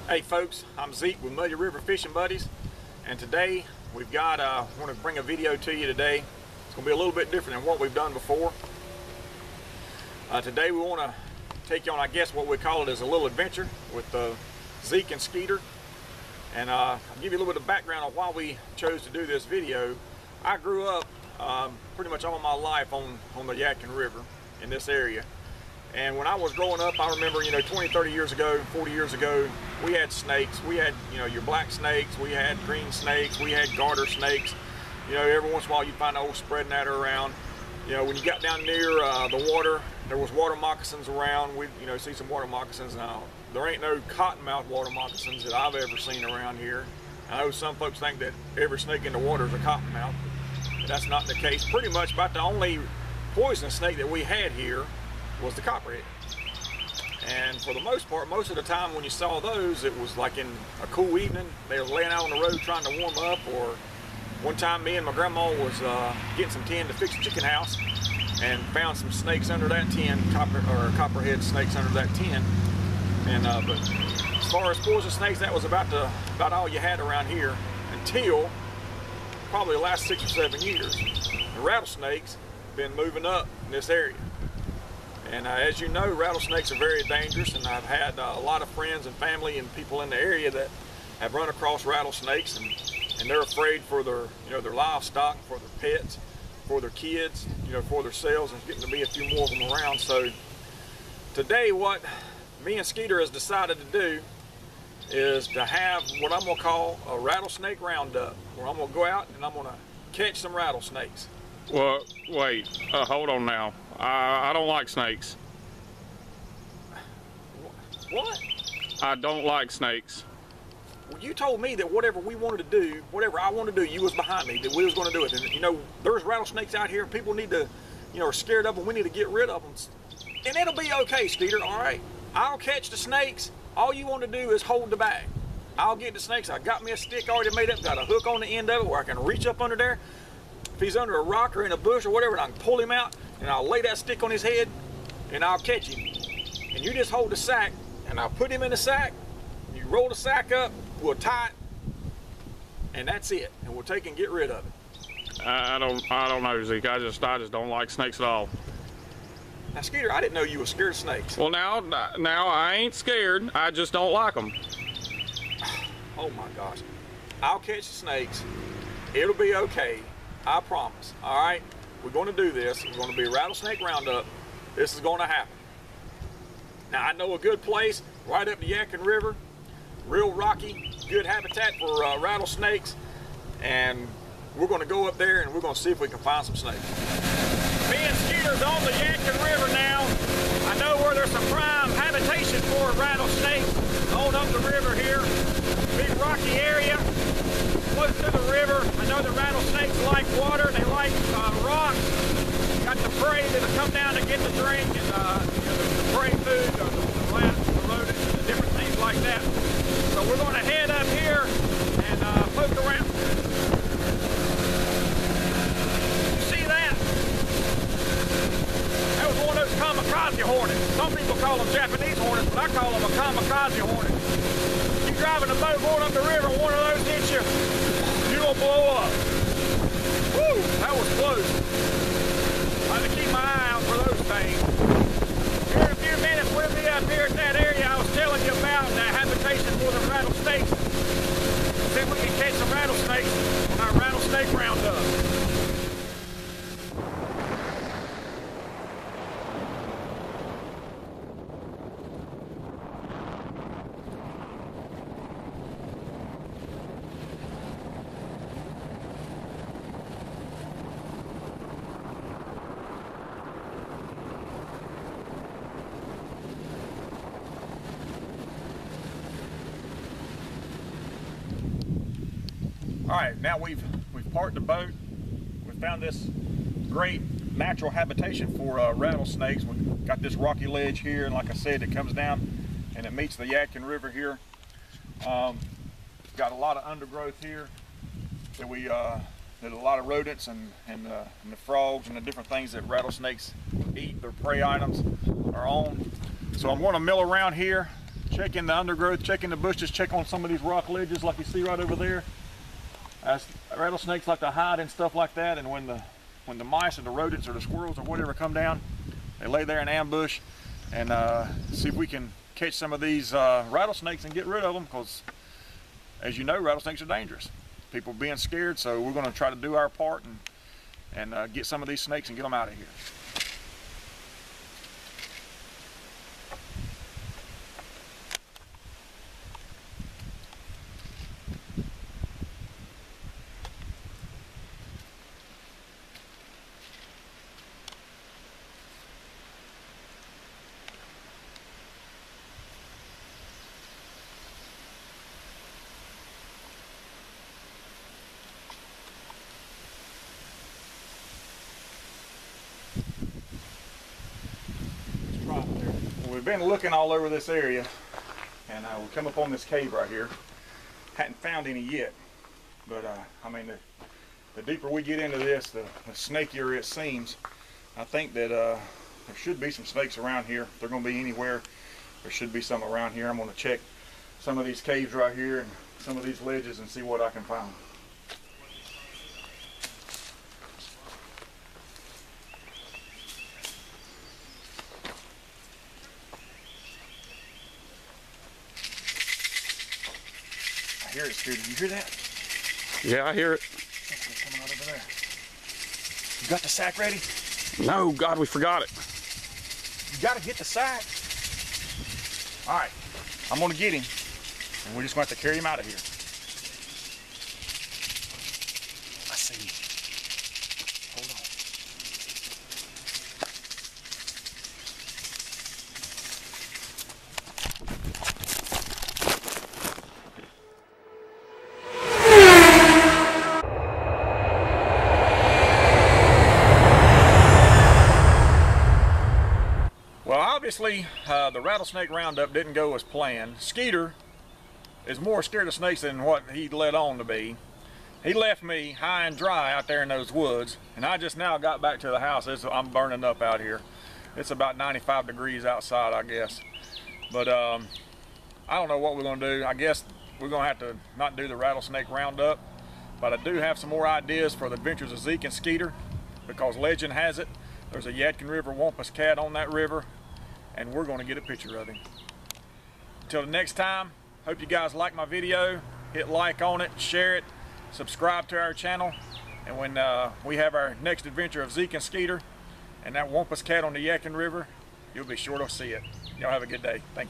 Hey folks, I'm Zeke with Muddy River Fishing Buddies, and today we've got, I want to bring a video to you today. It's going to be a little bit different than what we've done before. Today we want to take you on, I guess what we call it is a little adventure with Zeke and Skeeter. And I'll give you a little bit of background on why we chose to do this video. I grew up pretty much all my life on the Yadkin River in this area. And when I was growing up, I remember, 20, 30 years ago, 40 years ago, we had snakes. We had, your black snakes, we had green snakes, we had garter snakes. Every once in a while you'd find an old spreading adder around. When you got down near the water, there was water moccasins around. We'd, see some water moccasins. Now, there ain't no cottonmouth water moccasins that I've ever seen around here. I know some folks think that every snake in the water is a cottonmouth, but that's not the case. Pretty much about the only poisonous snake that we had here was the copperhead. And for the most part, most of the time when you saw those, it was like in a cool evening. They were laying out on the road trying to warm up, or one time me and my grandma was getting some tin to fix a chicken house and found some snakes under that tin, copperhead snakes under that tin. And but as far as poison snakes, that was about all you had around here until probably the last 6 or 7 years. The rattlesnakes been moving up in this area. And as you know, rattlesnakes are very dangerous, and I've had a lot of friends and family and people in the area that have run across rattlesnakes, and they're afraid for their, their livestock, for their pets, for their kids, for themselves. There's getting to be a few more of them around. So today, what me and Skeeter has decided to do is to have what I'm gonna call a rattlesnake roundup, where I'm gonna go out and I'm gonna catch some rattlesnakes. Well, wait, hold on now. I don't like snakes. What? I don't like snakes. Well, you told me that whatever we wanted to do, whatever I wanted to do, you was behind me, that we was going to do it. And there's rattlesnakes out here, and people need to, are scared of them. We need to get rid of them. And it'll be okay, Skeeter, all right? I'll catch the snakes. All you want to do is hold the bag. I'll get the snakes. I got me a stick already made up, got a hook on the end of it where I can reach up under there. If he's under a rock or in a bush or whatever, I can pull him out, and I'll lay that stick on his head, and I'll catch him. And you just hold the sack, and I'll put him in the sack. You roll the sack up, we'll tie it, and that's it. And we'll take and get rid of it. I don't know, Zeke. I just don't like snakes at all. Now, Skeeter, I didn't know you were scared of snakes. Well, now I ain't scared. I just don't like them. Oh my gosh. I'll catch the snakes. It'll be okay. I promise. All right? We're going to do this. It's going to be a rattlesnake roundup. This is going to happen. Now, I know a good place right up the Yadkin River. Real rocky, good habitat for rattlesnakes. And we're going to go up there and we're going to see if we can find some snakes. Me and Skeeter's on the Yadkin River now. I know where there's some prime habitation for rattlesnakes on up the river here. Big rocky area. Close to the river. I know the rattlesnakes like water, they like rocks. Got the prey that'll come down to get the drink and the prey food, the rats, the rodents, and the different things like that. So we're going to head up here and poke around. You see that? That was one of those kamikaze hornets. Some people call them Japanese hornets, but I call them a kamikaze hornet. You driving a boat going up the river, one of those hits you, you're gonna blow up. Woo, that was close. I have to keep my eye out for those things. Here in a few minutes, we'll be up here at that area I was telling you about, that habitation for the rattlesnakes. See if we can catch some rattlesnakes on our rattlesnake roundup. All right, now we've parked the boat. We found this great natural habitation for rattlesnakes. We've got this rocky ledge here, and like I said, it comes down and it meets the Yadkin River here. Got a lot of undergrowth here that that a lot of rodents and the frogs and the different things that rattlesnakes eat, their prey items, are on. So I'm going to mill around here, check in the undergrowth, check in the bushes, check on some of these rock ledges like you see right over there. Rattlesnakes like to hide and stuff like that, and when the mice or the rodents or the squirrels or whatever come down, they lay there in ambush and see if we can catch some of these rattlesnakes and get rid of them, because as you know, rattlesnakes are dangerous. People being scared, so we're going to try to do our part and get some of these snakes and get them out of here. We've been looking all over this area, and we come up on this cave right here. Hadn't found any yet, but I mean, the deeper we get into this, the snakier it seems. I think that there should be some snakes around here. If they're going to be anywhere, there should be some around here. I'm going to check some of these caves right here and some of these ledges and see what I can find. I hear it, Skeeter. You hear that? Yeah, I hear it. Something's coming out over there. You got the sack ready? No, God, we forgot it. You got to get the sack. All right, I'm going to get him, and we're just going to have to carry him out of here. I see him. Hold on. Well, obviously, the Rattlesnake Roundup didn't go as planned. Skeeter is more scared of snakes than what he led on to be. He left me high and dry out there in those woods, and I just now got back to the house. I'm burning up out here. It's about 95 degrees outside, I guess. But I don't know what we're going to do. I guess we're going to have to not do the Rattlesnake Roundup, but I do have some more ideas for the adventures of Zeke and Skeeter, because legend has it there's a Yadkin River wampus cat on that river, and we're going to get a picture of him. Until the next time, hope you guys like my video. Hit like on it, share it, subscribe to our channel, and when we have our next adventure of Zeke and Skeeter and that wampus cat on the Yadkin River, you'll be sure to see it. Y'all have a good day. Thank you.